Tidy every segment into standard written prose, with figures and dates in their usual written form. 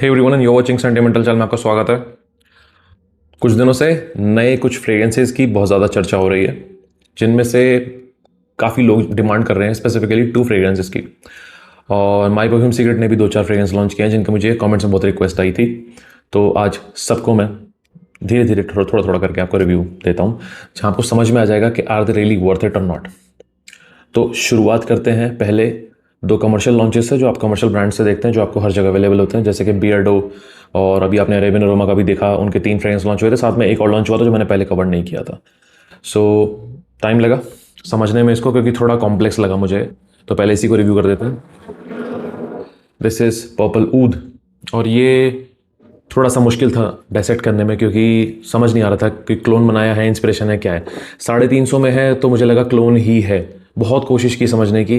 Hey everyone and you watching sentimental channel में आपका स्वागत है। कुछ दिनों से नए कुछ फ्रेग्रेंसेस की बहुत ज़्यादा चर्चा हो रही है, जिनमें से काफ़ी लोग डिमांड कर रहे हैं स्पेसिफिकली 2 फ्रेग्रेंसेस की। और माय परफ्यूम सीक्रेट ने भी 2-4 फ्रेग्रेंस लॉन्च किए हैं जिनके मुझे कमेंट्स में बहुत रिक्वेस्ट आई थी। तो आज सबको मैं धीरे धीरे थोड़ा थोड़ा करके आपको रिव्यू देता हूँ, जहाँ आपको समझ में आ जाएगा कि are they really worth it और नॉट। तो शुरुआत करते हैं पहले 2 कमर्शियल लॉन्चेस से जो आप कमर्शियल ब्रांड से देखते हैं, जो आपको हर जगह अवेलेबल होते हैं, जैसे कि बियर्डो, और अभी आपने अरेबियन अरोमा का भी देखा। उनके 3 फ्रेग्रेंस लॉन्च हुए थे, साथ में एक और लॉन्च हुआ था जो मैंने पहले कवर नहीं किया था। सो टाइम लगा समझने में इसको, क्योंकि थोड़ा कॉम्प्लेक्स लगा मुझे। तो पहले इसी को रिव्यू कर देते हैं। दिस इज़ पर्पल ऊद, और ये थोड़ा सा मुश्किल था डायसेक्ट करने में, क्योंकि समझ नहीं आ रहा था कि क्लोन बनाया है, इंस्पिरेशन है, क्या है। 350 में है तो मुझे लगा क्लोन ही है। बहुत कोशिश की समझने की,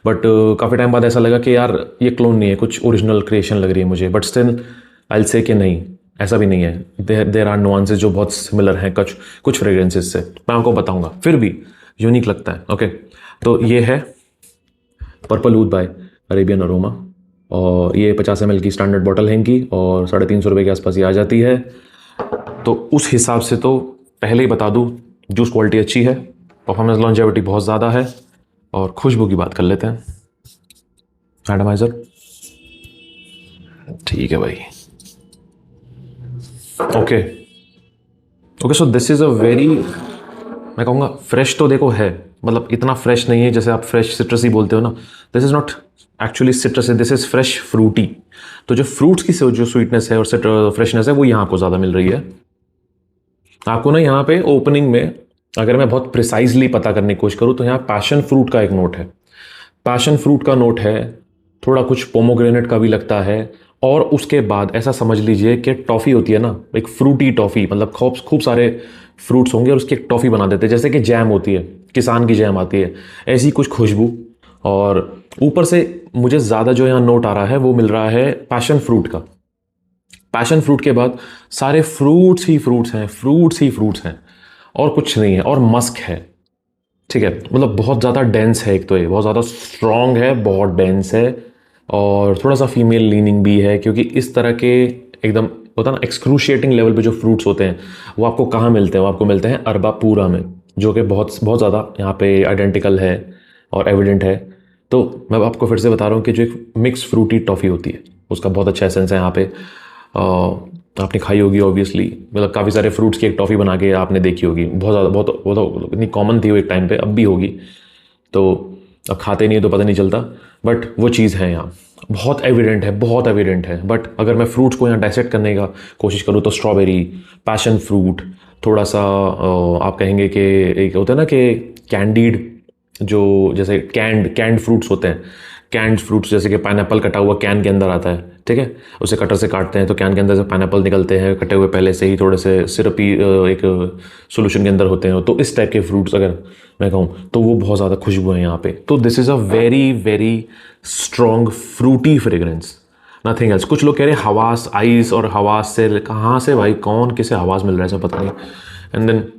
बट काफ़ी टाइम बाद ऐसा लगा कि यार ये क्लोन नहीं है, कुछ ओरिजिनल क्रिएशन लग रही है मुझे। बट स्टिल आई विल से कि नहीं, ऐसा भी नहीं है। देर आर नुआंसेस जो बहुत सिमिलर हैं कुछ फ्रेग्रेंसेस से। मैं आपको बताऊंगा, फिर भी यूनिक लगता है। ओके, तो ये है purple oud by Arabian aroma, और ये 50 ml की स्टैंडर्ड बॉटल है इनकी, और 350 रुपये के आसपास ये आ जाती है। तो उस हिसाब से तो पहले ही बता दूँ, जूस क्वालिटी अच्छी है, परफॉर्मेंस लॉन्जेविटी बहुत ज़्यादा है, और खुशबू की बात कर लेते हैं। एटमाइजर ठीक है भाई। Okay okay, so this is a very, मैं कहूँगा फ्रेश तो देखो है, मतलब इतना फ्रेश नहीं है जैसे आप फ्रेश सिट्रसी बोलते हो ना। This is not actually citrus, this is fresh fruity. तो जो फ्रूट्स की जो स्वीटनेस है और फ्रेशनेस है वो यहाँ आपको ज़्यादा मिल रही है। आपको ना यहाँ पे ओपनिंग में, अगर मैं बहुत प्रिसाइजली पता करने की कोशिश करूँ, तो यहाँ पैशन फ्रूट का एक नोट है। पैशन फ्रूट का नोट है, थोड़ा कुछ पोमोग्रेनेट का भी लगता है, और उसके बाद ऐसा समझ लीजिए कि टॉफ़ी होती है ना, एक फ्रूटी टॉफ़ी, मतलब खूब सारे फ्रूट्स होंगे और उसकी एक टॉफ़ी बना देते हैं, जैसे कि जैम होती है, किसान की जैम आती है, ऐसी कुछ खुशबू। और ऊपर से मुझे ज़्यादा जो यहाँ नोट आ रहा है वो मिल रहा है पैशन फ्रूट का। पैशन फ्रूट के बाद सारे फ्रूट्स ही फ्रूट्स हैं, फ्रूट्स ही फ्रूट्स हैं, और कुछ नहीं है, और मस्क है। ठीक है, मतलब बहुत ज़्यादा डेंस है। एक तो ये बहुत ज़्यादा स्ट्रॉन्ग है, बहुत डेंस है, और थोड़ा सा फीमेल लीनिंग भी है, क्योंकि इस तरह के एकदम होता है ना एक्सक्रूशिएटिंग लेवल पे जो फ्रूट्स होते हैं वो आपको कहाँ मिलते हैं? वो आपको मिलते हैं अरबापूरा में, जो कि बहुत बहुत ज़्यादा यहाँ पे आइडेंटिकल है और एविडेंट है। तो मैं आपको फिर से बता रहा हूँ कि जो एक मिक्स फ्रूटी टॉफ़ी होती है उसका बहुत अच्छा एसेंस है यहाँ पे। आपने खाई होगी ऑब्वियसली, मतलब काफ़ी सारे फ्रूट्स की एक टॉफ़ी बना के आपने देखी होगी, बहुत ज़्यादा, बहुत इतनी कॉमन थी वो एक टाइम पे, अब भी होगी। तो अब खाते नहीं है तो पता नहीं चलता, बट वो चीज़ है यहाँ, बहुत एविडेंट है, बहुत एविडेंट है। बट अगर मैं फ्रूट्स को यहाँ डायसेक्ट करने का कोशिश करूँ तो स्ट्रॉबेरी, पैशन फ्रूट, थोड़ा सा आप कहेंगे कि एक होता है ना कि कैंडीड, जो जैसे कैंड फ्रूट्स होते हैं, कैंड फ्रूट्स जैसे कि पाइनएप्पल कटा हुआ कैन के अंदर आता है, ठीक है, उसे कटर से काटते हैं तो कैन के अंदर से पाइनएप्पल निकलते हैं कटे हुए, पहले से ही थोड़े से सिरपी एक सॉल्यूशन के अंदर होते हैं। तो इस टाइप के फ्रूट्स अगर मैं कहूँ तो वो बहुत ज़्यादा खुशबू है यहाँ पे। तो this is a very very strong fruity fragrance, nothing else. कुछ लोग कह रहे हैं हवास आइस, और हवास से कहाँ से भाई, कौन किसे हवास मिल रहा है ऐसा पता नहीं। And then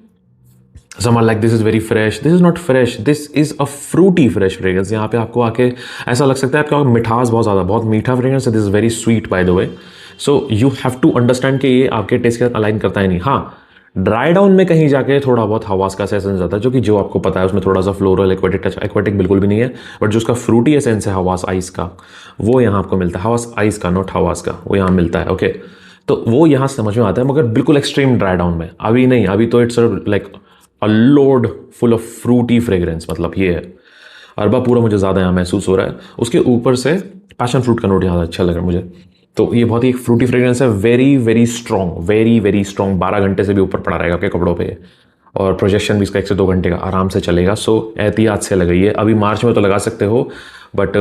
some are like this is very fresh, this is not fresh, this is a fruity fresh fragrance। यहाँ पे आपको आके ऐसा लग सकता है आपका मिठास बहुत ज़्यादा, बहुत मीठा फ्रेग्रेंस है। This is very sweet by the way, so you have to understand कि ये आपके टेस्ट के साथ अलाइन करता है नहीं। हाँ, ड्राई डाउन में कहीं जाके थोड़ा बहुत हवास का एसेंस आता है, जो कि जो आपको पता है उसमें थोड़ा सा फ्लोरल एक्वेटिक टच, एक्वेटिक बिल्कुल भी नहीं है, बट जो उसका फ्रूटी एसेंस है हवास आइस का, वो यहाँ आपको मिलता है। हवास आइस का, नॉट हवास का, वो यहाँ मिलता है। ओके, तो वो यहाँ समझ में आता है, मगर बिल्कुल एक्सट्रीम ड्राई डाउन में अभी नहीं। अभी तो it's like a load full of fruity fragrance, मतलब ये है। अरबा पूरा मुझे ज़्यादा यहाँ महसूस हो रहा है, उसके ऊपर से पैशन फ्रूट का नोट यहाँ अच्छा लग रहा है मुझे। तो ये बहुत ही एक फ्रूटी फ्रेग्रेंस है, very very strong, very very strong. 12 घंटे से भी ऊपर पड़ा रहेगा आपके कपड़ों पे, और प्रोजेक्शन भी इसका 1 से 2 घंटे का आराम से चलेगा। सो एहतियात से लगाइए। अभी मार्च में तो लगा सकते हो, बट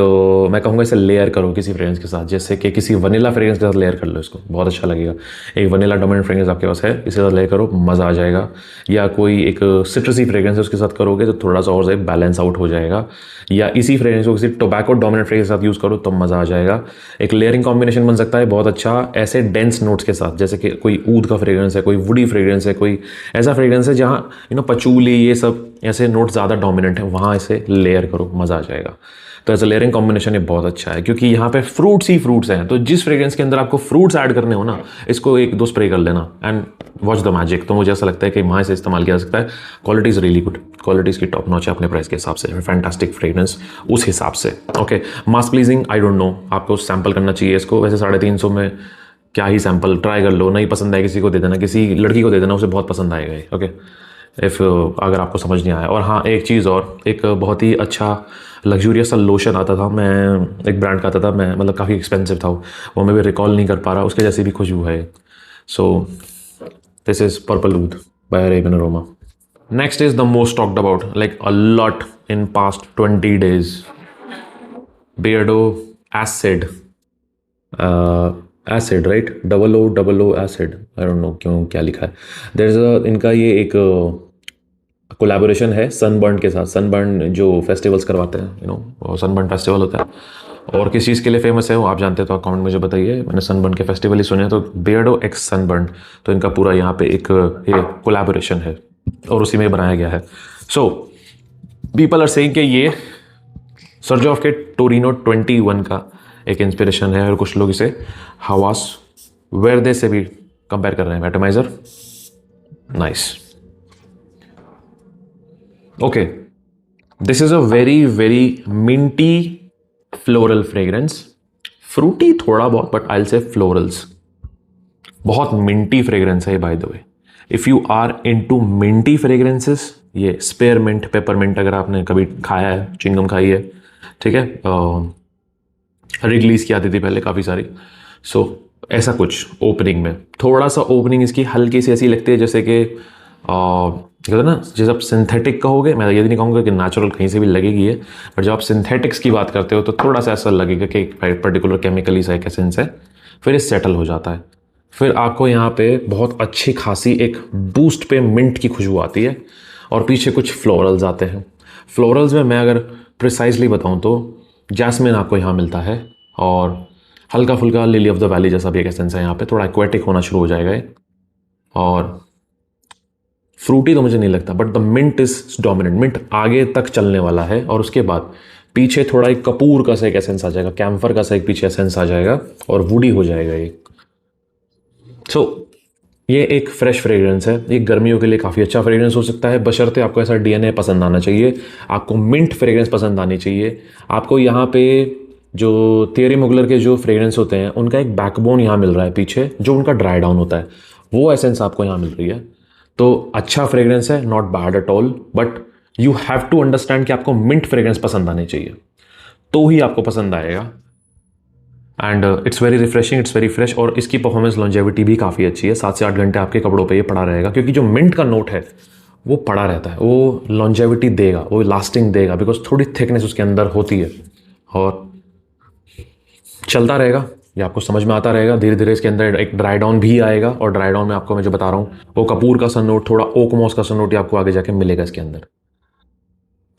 मैं कहूँगा इसे लेयर करो किसी फ्रेग्रेंस के साथ, जैसे कि किसी वनीला फ्रेग्रेंस के साथ लेयर कर लो इसको, बहुत अच्छा लगेगा। एक वनीला डोमिनेंट फ्रेग्रेंस आपके पास है, इसके साथ लेयर करो, मज़ा आ जाएगा। या कोई एक सिट्रसी फ्रेग्रेंस है उसके साथ करोगे तो थोड़ा सा और से बैलेंस आउट हो जाएगा। या इसी फ्रेग्रेंस को किसी टोबैको डोमिनेंट फ्रेग्रेंस के साथ यूज़ करो तो मज़ा आ जाएगा। एक लेयरिंग कॉम्बिनेशन बन सकता है बहुत अच्छा, ऐसे डेंस नोट्स के साथ, जैसे कि कोई ऊद का फ्रेग्रेंस है, कोई वुडी फ्रेग्रेंस है, कोई ऐसा फ्रेग्रेंस है जहाँ पचूली, ये सब ऐसे नोट ज़्यादा डोमिनेंट है, वहाँ इसे लेयर करो, मज़ा आ जाएगा। तो एज अ लेयरिंग कॉम्बिनेशन ये बहुत अच्छा है, क्योंकि यहाँ पे फ्रूट्स ही फ्रूट्स हैं, तो जिस फ्रेग्रेंस के अंदर आपको फ्रूट्स ऐड करने हो ना, इसको 1-2 स्प्रे कर लेना एंड वॉच द मैजिक। तो मुझे ऐसा लगता है कि वहाँ से इस्तेमाल किया जा सकता है। Quality is really good, quality इसकी टॉप नॉच है अपने प्राइस के हिसाब से, फैंटास्टिक फ्रेग्रेंस उस हिसाब से। Okay, mass pleasing I don't no, आपको सैम्पल करना चाहिए इसको। वैसे 350 में क्या ही सैंपल, ट्राई कर लो, नहीं पसंद आए किसी को दे देना, किसी लड़की को दे देना, उसे बहुत पसंद आएगा ये। ओके, अगर आपको समझ नहीं आया। और हाँ, एक चीज़ और, एक बहुत ही अच्छा लग्जूरियस सा लोशन आता था, मैं एक ब्रांड का आता था, मैं मतलब काफ़ी एक्सपेंसिव था वो मैं भी रिकॉल नहीं कर पा रहा, उसके जैसी भी खुशबू है। So this is purple oud by Arabian Aroma. Next is the most talked about like a lot in past 20 days, Beardo acid, acid right, OOO acid, I don't know क्यों क्या लिखा है। देयर इज अ, इनका ये एक collaboration है sunburn के साथ। सनबर्न जो फेस्टिवल्स करवाते हैं, यू नो, सनबर्न फेस्टिवल होता है, और किस चीज़ के लिए फेमस है वो आप जानते हो तो कमेंट मुझे बताइए। मैंने सनबर्न के फेस्टिवल ही सुने हैं, तो बियर्डो एक्स सनबर्न, तो इनका पूरा यहाँ पे एक ये कोलैबोरेशन है और उसी में बनाया गया है। सो पीपल आर सेइंग कि ये सर्जो के टोरिनो 21 का एक इंस्पिरेशन है, और कुछ लोग इसे हवास वेर्दे से भी कंपेयर कर रहे हैं, atomizer. Nice. Okay, this is a very very minty floral fragrance, fruity थोड़ा बहुत, but I will say florals, बहुत मिंटी फ्रेग्रेंस है by the way. If you are into minty fragrances, ये स्पेयरमिंट, पेपरमिंट, अगर आपने कभी खाया है, चिंगम खाई है, ठीक है, रिलीज की आती थी पहले काफ़ी सारी। सो ऐसा कुछ ओपनिंग में, थोड़ा सा ओपनिंग इसकी हल्की सी ऐसी लगती है जैसे कि कहते हैं ना, जैसे आप सिंथेटिक कहोगे, मैं ये नहीं कहूँगा कि नेचुरल कहीं से भी लगेगी है, बट जब आप सिंथेटिक्स की बात करते हो तो थोड़ा सा ऐसा लगेगा कि एक पर्टिकुलर केमिकली सा एक एसेंस है, फिर ये सेटल हो जाता है। फिर आपको यहाँ पे बहुत अच्छी खासी एक बूस्ट पे मिंट की खुशबू आती है, और पीछे कुछ फ्लोरल्स आते हैं। फ्लोरल्स में मैं अगर प्रिसाइजली बताऊँ तो जैस्मिन आपको यहाँ मिलता है, और हल्का फुल्का लिली ऑफ द वैली जैसा भी एक एसेंस है यहाँ पे, थोड़ा एक्वेटिक होना शुरू हो जाएगा ये, और फ्रूटी तो मुझे नहीं लगता, but the mint is dominant, mint आगे तक चलने वाला है, और उसके बाद पीछे थोड़ा एक कपूर का सा एक एसेंस आ जाएगा, कैम्फर का सा एक पीछे एसेंस आ जाएगा, और वुडी हो जाएगा ये। सो ये एक फ्रेश फ्रेग्रेंस है, ये गर्मियों के लिए काफ़ी अच्छा फ्रेग्रेंस हो सकता है, बशर्ते आपको ऐसा डीएनए पसंद आना चाहिए, आपको मिंट फ्रेग्रेंस पसंद आनी चाहिए। आपको यहाँ पे जो थियरी मुगलर के जो फ्रेग्रेंस होते हैं उनका एक बैकबोन यहाँ मिल रहा है पीछे, जो उनका ड्राई डाउन होता है, वो एसेंस आपको यहाँ मिल रही है। तो अच्छा फ्रेग्रेंस है, not bad at all, but you have to understand कि आपको मिंट फ्रेग्रेंस पसंद आनी चाहिए, तो ही आपको पसंद आएगा। And it's very refreshing, it's very fresh, और इसकी परफॉर्मेंस लॉन्जेविटी भी काफ़ी अच्छी है, 7 से 8 घंटे आपके कपड़ों पे ये पड़ा रहेगा, क्योंकि जो मिंट का नोट है वो पड़ा रहता है, वो लॉन्जेविटी देगा, वो लास्टिंग देगा, बिकॉज थोड़ी थिकनेस उसके अंदर होती है, और चलता रहेगा, ये आपको समझ में आता रहेगा। धीरे धीरे इसके अंदर एक ड्राई डाउन भी आएगा, और ड्राई डाउन में आपको मैं जो बता रहा हूँ वो कपूर का सा नोट, थोड़ा ओक मॉस का सा नोट आपको आगे जाके मिलेगा इसके अंदर।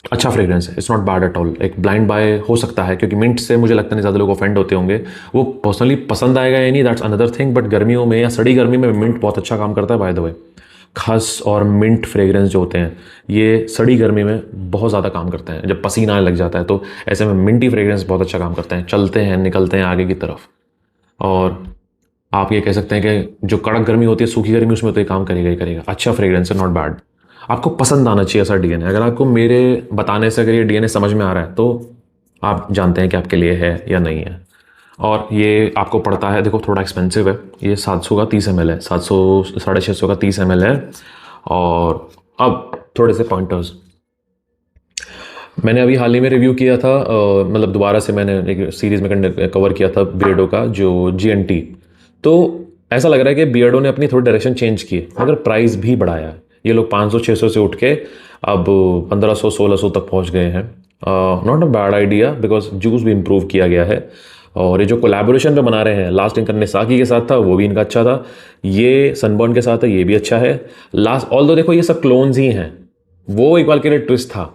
अच्छा फ्रेग्रेंस है, it's not bad at all, एक ब्लाइंड बाय हो सकता है, क्योंकि मिंट से मुझे लगता नहीं ज़्यादा लोग ऑफेंड होते होंगे, वो पर्सनली पसंद आएगा या नहीं, दैट्स अनदर थिंग, बट गर्मियों में या सड़ी गर्मी में मिंट बहुत अच्छा काम करता है बाय द वे। खस और मिंट फ्रेग्रेंस जो होते हैं ये सड़ी गर्मी में बहुत ज़्यादा काम करते हैं, जब पसीना आने लग जाता है, तो ऐसे में मिंटी फ्रेग्रेंस बहुत अच्छा काम करते हैं, चलते हैं, निकलते हैं आगे की तरफ। और आप ये कह सकते हैं कि जो कड़क गर्मी होती है, सूखी गर्मी, उसमें तो ये काम करेगा ही करेगा। अच्छा फ्रेग्रेंस है, नॉट बैड, आपको पसंद आना चाहिए ऐसा डीएनए। अगर आपको मेरे बताने से अगर ये डीएनए समझ में आ रहा है तो आप जानते हैं कि आपके लिए है या नहीं है। और ये आपको पड़ता है, देखो थोड़ा एक्सपेंसिव है, ये 700 का 30 ml है, 700 650 का 30 ml है। और अब थोड़े से पॉइंटर्स, मैंने अभी हाल ही में रिव्यू किया था, मतलब दोबारा से मैंने एक सीरीज़ में कवर किया था बियर्डो का जो GNT, तो ऐसा लग रहा है कि बियर्डो ने अपनी थोड़ी डायरेक्शन चेंज की है, मगर प्राइस भी बढ़ाया है। ये लोग 500-600 से उठ के अब 1500-1600 तक पहुंच गए हैं। Not a bad idea, because juice भी इम्प्रूव किया गया है, और ये जो कोलैबोरेशन पे बना रहे हैं, लास्ट इनका निसाकी के साथ था वो भी इनका अच्छा था, ये सनबर्न के साथ है ये भी अच्छा है। लास्ट ऑल दो देखो ये सब क्लोन्स ही हैं, वो एक बार के लिए ट्विस्ट था,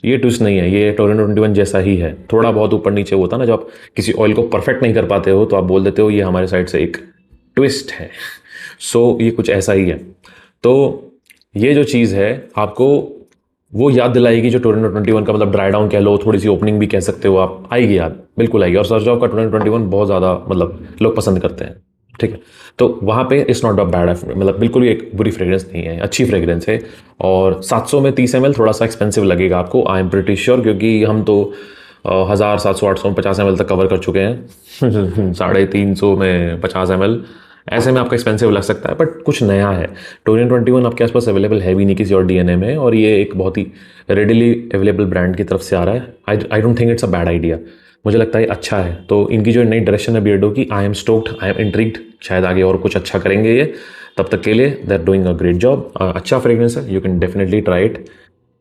ये ट्विस्ट नहीं है, ये टोरिनो 21 जैसा ही है, थोड़ा बहुत ऊपर नीचे होता ना, जब आप किसी ऑयल को परफेक्ट नहीं कर पाते हो तो आप बोल देते हो ये हमारे साइड से एक ट्विस्ट है। सो ये कुछ ऐसा ही है। तो ये जो चीज़ है आपको वो याद दिलाएगी जो 2021 का, मतलब ड्राई डाउन कह लो, थोड़ी सी ओपनिंग भी कह सकते हो आप, आएगी याद, बिल्कुल आएगी। और सर्जॉफ का 2021 बहुत ज़्यादा मतलब लोग पसंद करते हैं, ठीक है। तो वहाँ पे इट्स नॉट अ बैड, मतलब बिल्कुल ही एक बुरी फ्रेग्रेंस नहीं है, अच्छी फ्रेग्रेंस है। और 700 में 30 ml थोड़ा सा एक्सपेंसिव लगेगा आपको, आई एम प्रिटी श्योर, क्योंकि हम तो 1700 850 ml तक कवर कर चुके हैं 350 में 50 ml, ऐसे में आपका एक्सपेंसिव लग सकता है, बट कुछ नया है। 2021 आपके आसपास अवेलेबल है भी नहीं किसी और डीएनए में, और ये एक बहुत ही रेडिली अवेलेबल ब्रांड की तरफ से आ रहा है। I don't think it's a bad idea, मुझे लगता है अच्छा है। तो इनकी जो नई डायरेक्शन है बियर्डो की, I am stoked, I am intrigued, शायद आगे और कुछ अच्छा करेंगे ये। तब तक के लिए they are doing a great job, अच्छा फ्रेग्रेंस है, you can definitely try it.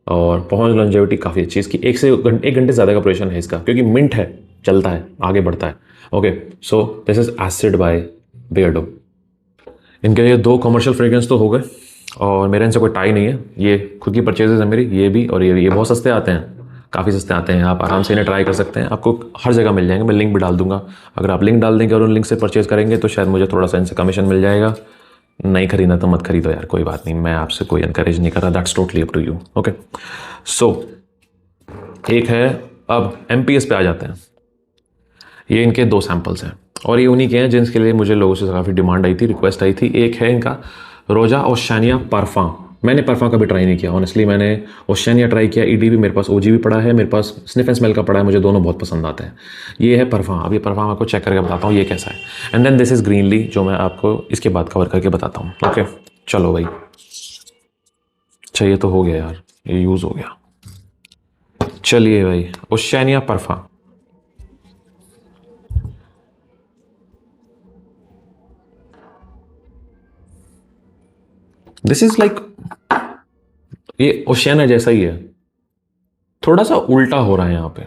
और परफॉर्मेंस लॉन्जेविटी काफ़ी अच्छी इसकी, 1 घंटे ज़्यादा का प्रोडक्शन है इसका, क्योंकि मिंट है, चलता है, आगे बढ़ता है। Okay, so this is acid by Beardo. इनके लिए 2 कमर्शियल फ्रेग्रेंस तो हो गए, और मेरे इनसे कोई टाई नहीं है, ये खुद की परचेजेज है मेरी, ये भी और ये भी। ये बहुत सस्ते आते हैं, काफ़ी सस्ते आते हैं, आप आराम से इन्हें ट्राई कर सकते हैं, आपको हर जगह मिल जाएंगे, मैं लिंक भी डाल दूंगा। अगर आप लिंक डाल देंगे और उन लिंक से परचेज करेंगे तो शायद मुझे थोड़ा सा इनसे कमीशन मिल जाएगा। नहीं खरीदना तो मत खरीदो यार, कोई बात नहीं, मैं आपसे कोई इनकरेज नहीं कर रहा, that's totally up to you. Okay, so एक है, अब एमपीएस पे आ जाते हैं। ये इनके 2 सैम्पल्स हैं, और ये उन्हीं के हैं जिनके लिए मुझे लोगों से काफ़ी डिमांड आई थी, रिक्वेस्ट आई थी। एक है इनका रोजा ओशियानिया परफा। मैंने परफा कभी ट्राई नहीं किया ऑनेस्टली, मैंने ओशियानिया ट्राई किया, ईडी भी मेरे पास, ओजी भी पड़ा है मेरे पास, स्निफ एंड स्मेल का पड़ा है, मुझे दोनों बहुत पसंद आते हैं। ये है परफा, अब ये परफा मैं आपको चेक करके बताता हूँ ये कैसा है। एंड देन दिस इज ग्रीनली, जो मैं आपको इसके बाद कवर करके बताता हूँ। ओके, चलो भाई, चाहिए तो हो गया यार, ये यूज़ हो गया। चलिए भाई, ओशियानिया परफा। दिस इज लाइक, ये ओशियाना जैसा ही है, थोड़ा सा उल्टा हो रहा है यहाँ पे।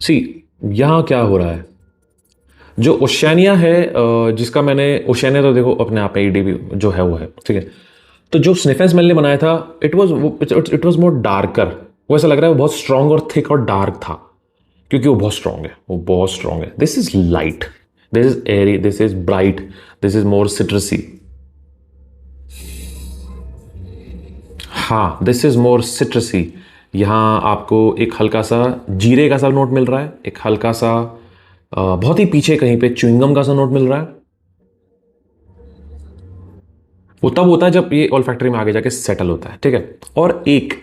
सी, यहाँ क्या हो रहा है, जो ओशियानिया है, जिसका मैंने, ओशियानिया तो देखो अपने आप में ईडीबी जो है वो है, ठीक है। तो जो स्निफ एंड स्मेल ने बनाया था, इट वाज मोर डार्कर, वो ऐसा लग रहा है वो बहुत स्ट्रॉन्ग और थिक और डार्क था, क्योंकि वो बहुत स्ट्रॉन्ग है, वो बहुत स्ट्रॉन्ग है। This is light, this is airy, this is bright, this is more citrusy. हाँ, दिस इज मोर सिट्रसी। यहाँ आपको एक हल्का सा जीरे का सा नोट मिल रहा है, एक हल्का सा बहुत ही पीछे कहीं पे च्युइंगम का सा नोट मिल रहा है। वो तब होता है जब ये ऑल फैक्ट्री में आगे जाके सेटल होता है, ठीक है। और एक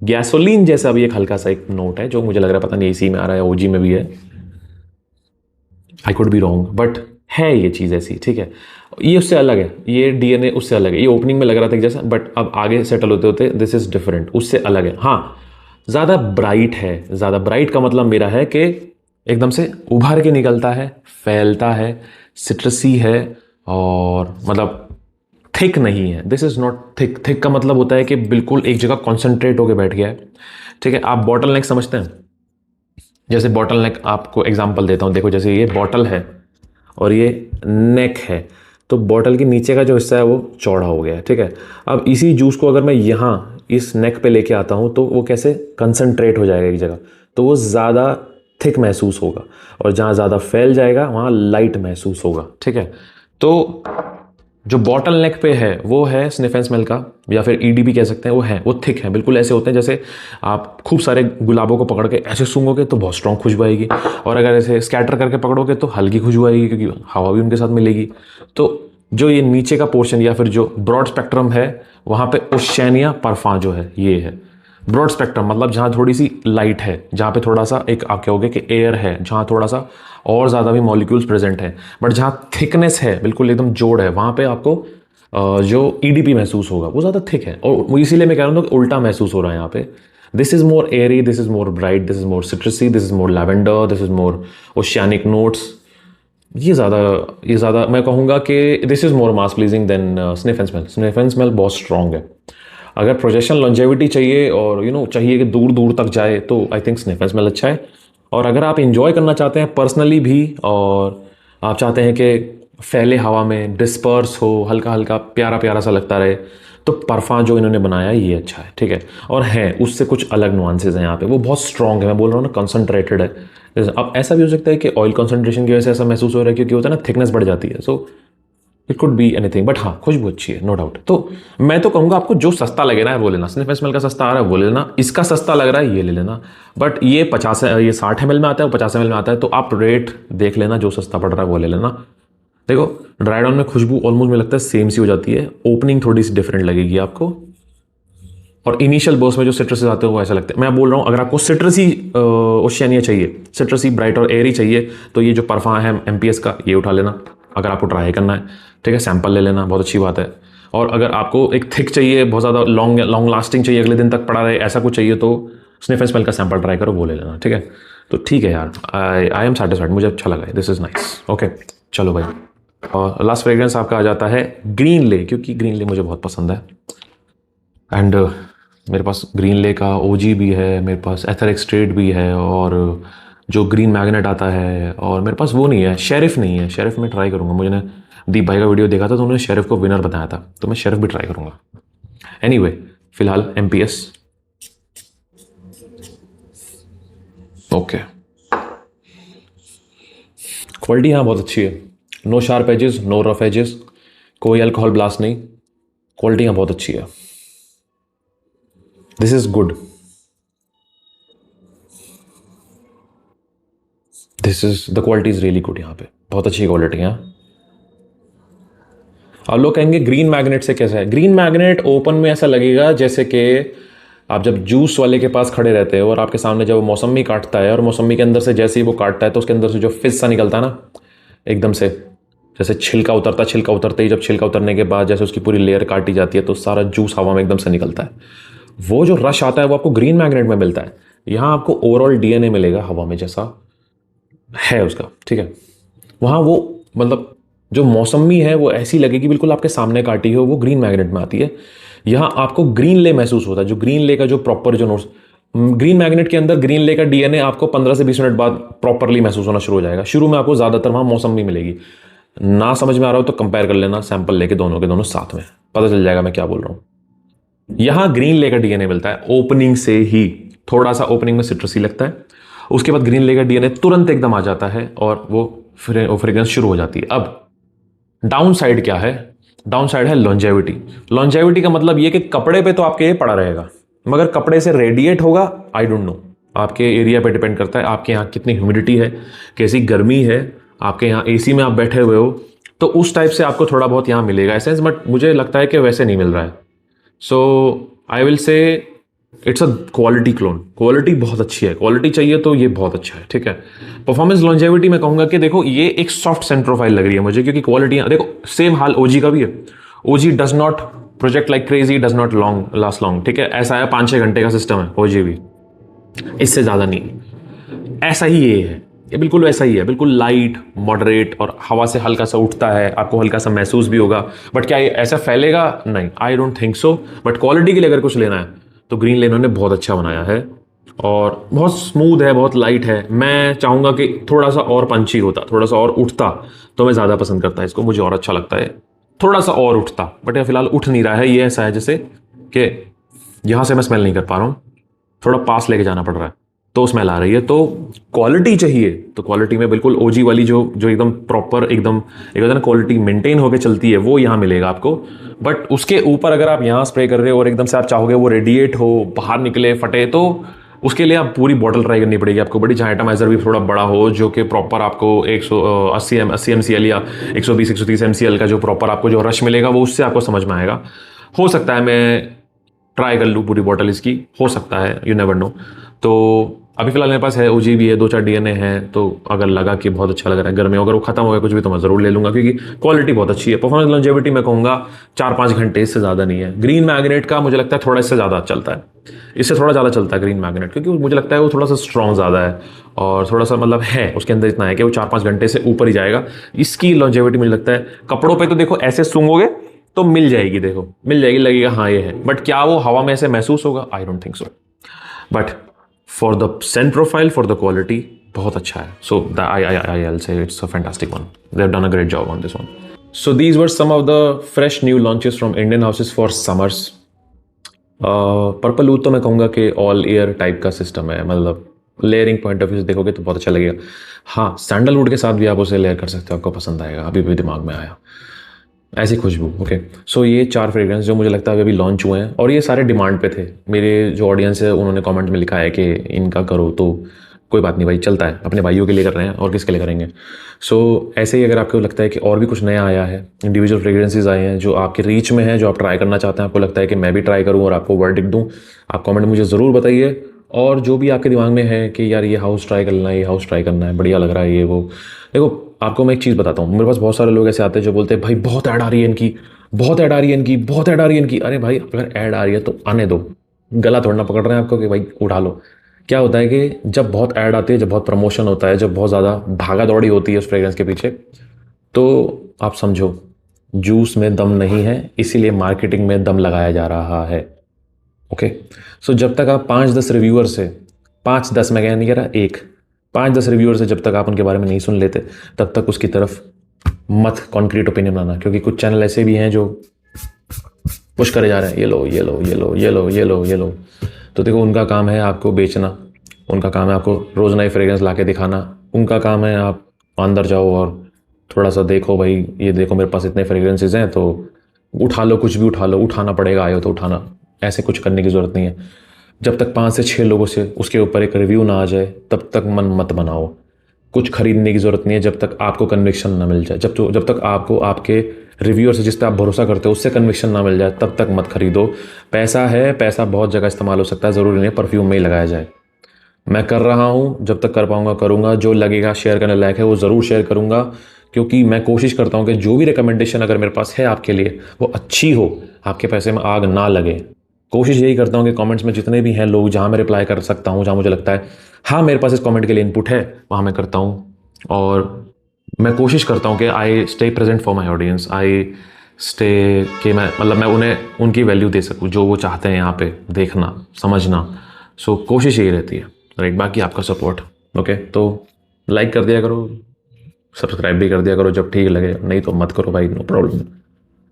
गैसोलीन जैसा भी एक हल्का सा एक नोट है, जो मुझे लग रहा है पता नहीं एसी में आ रहा है, ओजी में भी है, I could be wrong, but है ये चीज़ ऐसी, ठीक है। ये उससे अलग है, ये डीएनए उससे अलग है। ये ओपनिंग में लग रहा था जैसा, बट अब आगे सेटल होते होते दिस इज डिफरेंट, उससे अलग है। हाँ, ज़्यादा ब्राइट है, ज़्यादा ब्राइट का मतलब मेरा है कि एकदम से उभर के निकलता है, फैलता है, सिट्रसी है, और मतलब थिक नहीं है। This is not thick. Thick का मतलब होता है कि बिल्कुल एक जगह कॉन्सेंट्रेट होकर बैठ गया है, ठीक है। आप बॉटल नेक समझते हैं, जैसे बॉटल नेक, आपको एग्जांपल देता हूँ, देखो जैसे ये बॉटल है और ये नेक है, तो बॉटल के नीचे का जो हिस्सा है वो चौड़ा हो गया है, ठीक है। अब इसी जूस को अगर मैं यहाँ इस नेक पे लेके आता हूँ तो वो कैसे कंसंट्रेट हो जाएगा एक जगह, तो वो ज़्यादा थिक महसूस होगा, और जहाँ ज़्यादा फैल जाएगा वहाँ लाइट महसूस होगा, ठीक है। तो जो बॉटल नेक पे है वो है स्निफ एंड स्मेल का, या फिर ईडीबी कह सकते हैं, वो थिक है, बिल्कुल ऐसे होते हैं जैसे आप खूब सारे गुलाबों को पकड़ के ऐसे सूंघोगे तो बहुत स्ट्रॉन्ग खुशबू आएगी, और अगर ऐसे स्कैटर करके पकड़ोगे तो हल्की खुशबू आएगी, क्योंकि हवा भी उनके साथ मिलेगी। तो जो ये नीचे का पोर्शन या फिर जो ब्रॉड स्पेक्ट्रम है, वहाँ पे ओशियानिया परफा जो है ये है ब्रॉड स्पेक्ट्रम, मतलब जहाँ थोड़ी सी लाइट है, जहाँ पे थोड़ा सा एक आप कहोगे कि एयर है, जहाँ थोड़ा सा और ज़्यादा भी मॉलिक्यूल्स प्रेजेंट है, बट जहाँ थिकनेस है, बिल्कुल एकदम जोड़ है, वहाँ पे आपको जो ईडीपी महसूस होगा वो ज़्यादा थिक है। और वो इसीलिए मैं कह रहा हूँ कि उल्टा महसूस हो रहा है यहाँ पे। This is more airy, this is more bright, this is more citrusy, this is more lavender, this is more oceanic notes. ये ज़्यादा मैं कहूँगा कि this is more mass pleasing then sniff and smell. Sniff and smell बहुत strong है। अगर projection longevity चाहिए और चाहिए कि दूर दूर तक जाए, तो I think sniff and smell अच्छा है। और अगर आप इंजॉय करना चाहते हैं पर्सनली भी, और आप चाहते हैं कि फैले हवा में डिस्पर्स हो, हल्का हल्का प्यारा प्यारा सा लगता रहे, तो परफा जो इन्होंने बनाया ये अच्छा है, ठीक है। और है उससे कुछ अलग नुआंसेज हैं यहाँ पे, वो बहुत स्ट्रॉन्ग है, मैं बोल रहा हूँ ना, कंसनट्रेटेड है। अब ऐसा भी हो सकता है कि ऑयल कंसनट्रेशन की वजह से ऐसा महसूस हो रहा है, क्योंकि होता है ना थिकनेस बढ़ जाती है। So it could be anything, but हाँ खुशबू अच्छी है, नो डाउट। तो मैं तो कहूँगा आपको जो सस्ता लगे ना वो लेना। स्निफ एंड स्मेल का सस्ता आ रहा है वो ले लेना, इसका सस्ता लग रहा है ये ले लेना। बट ये 50 ये 60 ml में आता है, वो 50 ml में आता है, तो आप रेट देख लेना, जो सस्ता पड़ रहा है वो ले लेना। देखो ड्राई डाउन में खुशबू ऑलमोस्ट मुझे लगता है सेम सी हो जाती है, ओपनिंग थोड़ी सी डिफरेंट लगेगी आपको, और इनिशियल बर्स्ट में जो सिट्रसेस आते हैं वो ऐसा लगता है। मैं बोल रहा हूँ अगर आपको सिट्रसी ओशियानिया चाहिए, सिट्रसी ब्राइट और एयरी चाहिए, तो ये जो परफा है MPS का ये उठा लेना अगर आपको ट्राई करना है, ठीक है। सैंपल ले लेना, बहुत अच्छी बात है। और अगर आपको एक थिक चाहिए, बहुत ज़्यादा लॉन्ग लास्टिंग चाहिए, अगले दिन तक पड़ा रहे, ऐसा कुछ चाहिए, तो स्निफ एंड स्मेल का सैंपल ट्राई करो, वो ले लेना, ठीक है। तो ठीक है यार, आई एम सेटिस्फाइड, मुझे अच्छा लगा है, दिस इज़ नाइस। ओके चलो भाई, और लास्ट फ्रेग्रेंस आपका आ जाता है ग्रीन ले, क्योंकि ग्रीन ले मुझे बहुत पसंद है। एंड मेरे पास ग्रीन ले का OG भी है, मेरे पास एथरिक स्ट्रेट भी है, और जो ग्रीन मैग्नेट आता है, और मेरे पास वो नहीं है, शेरिफ नहीं है। शेरिफ मैं ट्राई करूँगा, मुझे ने दीप भाई का वीडियो देखा था तो उन्होंने शेरिफ को विनर बताया था, तो मैं शेरिफ भी ट्राई करूँगा। एनीवे फिलहाल MPS। ओके क्वालिटी हाँ बहुत अच्छी है, no sharp edges, no rough edges, कोई अल्कोहल ब्लास्ट नहीं, क्वालिटी हाँ बहुत अच्छी है, this is good, this is the quality is really good. यहाँ पे बहुत अच्छी क्वालिटी है। अब लोग कहेंगे ग्रीन मैग्नेट से कैसा है? ग्रीन मैग्नेट ओपन में ऐसा लगेगा जैसे कि आप जब जूस वाले के पास खड़े रहते हो और आपके सामने जब वो मौसमी काटता है, और मौसमी के अंदर से जैसे ही वो काटता है तो उसके अंदर से जो फिज सा निकलता है ना, एकदम से जैसे छिलका उतरता, छिलका उतरते ही जब छिलका उतरने के बाद जैसे उसकी पूरी लेयर काटी जाती है तो सारा जूस हवा में एकदम से निकलता है, वो जो रश आता है वो आपको ग्रीन मैग्नेट में मिलता है। यहाँ आपको ओवरऑल DNA मिलेगा हवा में जैसा है उसका, ठीक है। वहाँ वो मतलब जो मौसमी है वो ऐसी लगेगी बिल्कुल आपके सामने काटी हो, वो ग्रीन मैग्नेट में आती है। यहाँ आपको ग्रीन ले महसूस होता है, जो ग्रीन ले का जो प्रॉपर जो नोट्स, ग्रीन मैग्नेट के अंदर ग्रीन ले का DNA आपको 15 से 20 मिनट बाद प्रॉपरली महसूस होना शुरू हो जाएगा। शुरू में आपको ज़्यादातर वहाँ मौसमी मिलेगी। ना समझ में आ रहा हो तो कंपेयर कर लेना, सैंपल लेके दोनों के दोनों साथ में पता चल जाएगा मैं क्या बोल रहा हूँ। यहाँ ग्रीन ले का DNA मिलता है ओपनिंग से ही, थोड़ा सा ओपनिंग में सिट्रसी लगता है, उसके बाद ग्रीन ले का DNA तुरंत एकदम आ जाता है और वो फ्रेग्रेंस शुरू हो जाती है। अब डाउन साइड क्या है? डाउन साइड है लॉन्जेविटी। लॉन्जेविटी का मतलब ये कि कपड़े पे तो आपके ये पड़ा रहेगा, मगर कपड़े से रेडिएट होगा आई डोंट नो, आपके एरिया पे डिपेंड करता है, आपके यहाँ कितनी ह्यूमिडिटी है, कैसी गर्मी है, आपके यहाँ AC में आप बैठे हुए हो, तो उस टाइप से आपको थोड़ा बहुत यहाँ मिलेगा एसेंस, बट मुझे लगता है कि वैसे नहीं मिल रहा है। So I will say it's a quality clone. Quality बहुत अच्छी है, क्वालिटी चाहिए तो ये बहुत अच्छा है, ठीक है। परफॉर्मेंस लॉन्जेविटी में कहूंगा कि देखो ये एक सॉफ्ट सेंट प्रोफाइल लग रही है मुझे, क्योंकि क्वालिटी देखो सेम हाल OG का भी है। OG does not project like crazy, does not long last long, ठीक है। ऐसा है 5-6 घंटे का सिस्टम है OG भी, इससे ज़्यादा नहीं। ऐसा ही ये है, ये बिल्कुल वैसा ही है, बिल्कुल लाइट मॉडरेट, और हवा से हल्का सा उठता है, आपको हल्का सा महसूस भी होगा। बट क्या ये ऐसा फैलेगा? नहीं, I don't think so. But quality के लिए अगर कुछ लेना है तो ग्रीन ले इन्होंने बहुत अच्छा बनाया है, और बहुत स्मूथ है, बहुत लाइट है। मैं चाहूँगा कि थोड़ा सा और पंची होता, थोड़ा सा और उठता तो मैं ज़्यादा पसंद करता इसको, मुझे और अच्छा लगता है थोड़ा सा और उठता। बट ये फिलहाल उठ नहीं रहा है, ये ऐसा है जैसे कि यहाँ से मैं स्मेल नहीं कर पा रहा हूँ, थोड़ा पास लेके जाना पड़ रहा है तो स्मेल आ रही है। तो क्वालिटी चाहिए तो क्वालिटी में बिल्कुल OG वाली जो जो एकदम प्रॉपर एकदम एक होता है ना क्वालिटी मेंटेन होकर चलती है, वो यहाँ मिलेगा आपको। बट उसके ऊपर अगर आप यहाँ स्प्रे कर रहे हो और एकदम से आप चाहोगे वो रेडिएट हो, बाहर निकले, फटे, तो उसके लिए आप पूरी बॉटल ट्राई करनी पड़ेगी आपको बड़ी, जहाँ एटमाइजर भी थोड़ा बड़ा हो, जो कि प्रॉपर आपको 180 MCL या 120-130 MCL का जो प्रॉपर आपको जो रश मिलेगा वो उससे आपको समझ में आएगा। हो सकता है मैं ट्राई कर लूँ पूरी बॉटल इसकी, हो सकता है, यू नेवर नो। तो अभी फिलहाल मेरे पास है, OG भी है, 2-4 DNA है, तो अगर लगा कि बहुत अच्छा लग रहा है घर में, अगर वो खत्म हो गया कुछ भी तो मैं ज़रूर ले लूँगा, क्योंकि क्वालिटी बहुत अच्छी है। परफॉर्मेंस लॉन्जेविटी मैं कहूँगा 4-5 घंटे, इससे ज़्यादा नहीं है। ग्रीन मैग्नेट का मुझे लगता है थोड़ा इससे ज़्यादा चलता है, इससे थोड़ा ज़्यादा चलता है ग्रीन मैग्नेट, क्योंकि मुझे लगता है वो थोड़ा सा स्ट्रॉन्ग ज़्यादा है, और थोड़ा सा मतलब है उसके अंदर इतना है कि वो 4-5 घंटे से ऊपर ही जाएगा। इसकी लॉन्जेविटी मुझे लगता है कपड़ों पर तो देखो ऐसे सूंघोगे तो मिल जाएगी, देखो मिल जाएगी, लगेगा हाँ ये है, बट क्या वो हवा में ऐसे महसूस होगा? I don't think so. But for the Saint profile, for the quality बहुत अच्छा है। सो I'll say it's a fantastic one. They've done a great job on this one. So these were some of the fresh new launches from Indian houses for summers. Purple wood तो मैं कहूँगा कि all year type का system है, मतलब layering point of view से देखोगे तो बहुत अच्छा लगेगा। हाँ, सैंडलवुड के साथ भी आप उसे लेयर कर सकते हो, आपको पसंद आएगा, अभी भी दिमाग में आया। ऐसी खुशबू। ओके, सो ये 4 फ्रेग्रेंस जो मुझे लगता है अभी लॉन्च हुए हैं और ये सारे डिमांड पे थे। मेरे जो ऑडियंस है उन्होंने कमेंट में लिखा है कि इनका करो, तो कोई बात नहीं भाई, चलता है, अपने भाइयों के लिए कर रहे हैं और किसके लिए करेंगे। सो ऐसे ही अगर आपको लगता है कि और भी कुछ नया आया है, इंडिविजुअल फ्रेग्रेंसेस आए हैं जो आपके रीच में है, जो आप ट्राई करना चाहते हैं, आपको लगता है कि मैं भी ट्राई करूँ और आपको वर्डिक्ट दूँ, आप कमेंट मुझे ज़रूर बताइए। और जो भी आपके दिमाग में है कि यार ये हाउस ट्राई करना है, ये हाउस ट्राई करना है, बढ़िया लग रहा है ये वो, देखो आपको मैं एक चीज़ बताता हूँ, मेरे पास बहुत सारे लोग ऐसे आते हैं जो बोलते हैं भाई बहुत ऐड आ रही है इनकी, बहुत ऐड आ रही है इनकी, बहुत ऐड आ रही है इनकी। अरे भाई अगर ऐड आ रही है तो आने दो, गला थोड़ा पकड़ रहे हैं आपको कि भाई उठा लो। क्या होता है कि जब बहुत ऐड आती है, जब बहुत प्रमोशन होता है, जब बहुत ज़्यादा भागा दौड़ी होती है उस फ्रेग्रेंस के पीछे, तो आप समझो जूस में दम नहीं है, इसीलिए मार्केटिंग में दम लगाया जा रहा है। ओके, सो जब तक आप 5-10 रिव्यूअर से, 5-10 मैं नहीं कह रहा, 5-10 रिव्यूअर से जब तक आप उनके बारे में नहीं सुन लेते, तब तक उसकी तरफ मत कॉन्क्रीट ओपिनियन बनाना, क्योंकि कुछ चैनल ऐसे भी हैं जो पुश करे जा रहे हैं, ये लो ये लो ये लो ये लो ये लो ये लो। तो देखो उनका काम है आपको बेचना, उनका काम है आपको रोज़ नई फ्रेग्रेंस ला के दिखाना, उनका काम है आप अंदर जाओ और थोड़ा सा देखो भाई ये देखो मेरे पास इतने फ्रेग्रेंसेज हैं तो उठा लो, कुछ भी उठा लो, उठाना पड़ेगा, आयो तो उठाना। ऐसे कुछ करने की ज़रूरत नहीं है। जब तक 5 से 6 लोगों से उसके ऊपर एक रिव्यू ना आ जाए तब तक मन मत बनाओ। कुछ खरीदने की ज़रूरत नहीं है जब तक आपको कन्विक्शन ना मिल जाए। जब तक आपको आपके रिव्यूअर से जिस पे आप भरोसा करते हो उससे कन्विक्शन ना मिल जाए तब तक मत खरीदो। पैसा है, पैसा बहुत जगह इस्तेमाल हो सकता है, ज़रूरी नहीं परफ्यूम में ही लगाया जाए। मैं कर रहा हूँ, जब तक कर पाऊँगा करूँगा, जो लगेगा शेयर करने लायक है वो ज़रूर शेयर करूँगा, क्योंकि मैं कोशिश करता हूँ कि जो भी रिकमेंडेशन अगर मेरे पास है आपके लिए वो अच्छी हो, आपके पैसे में आग ना लगे। कोशिश यही करता हूँ कि कमेंट्स में जितने भी हैं लोग जहाँ मैं रिप्लाई कर सकता हूँ, जहाँ मुझे लगता है हाँ मेरे पास इस कमेंट के लिए इनपुट है, वहाँ मैं करता हूँ। और मैं कोशिश करता हूँ कि I stay present for my audience, I stay कि मैं मतलब मैं उन्हें उनकी वैल्यू दे सकूँ जो वो चाहते हैं यहाँ पे देखना समझना। सो कोशिश यही रहती है। राइट, बाकी आपका सपोर्ट। ओके, तो लाइक कर दिया करो, सब्सक्राइब भी कर दिया करो जब ठीक लगे, नहीं तो मत करो भाई, नो प्रॉब्लम।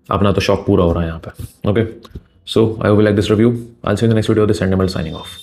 अपना तो शौक पूरा हो रहा है यहाँ पे। Okay, so I will like this review, I will see you in the next video, this and signing off.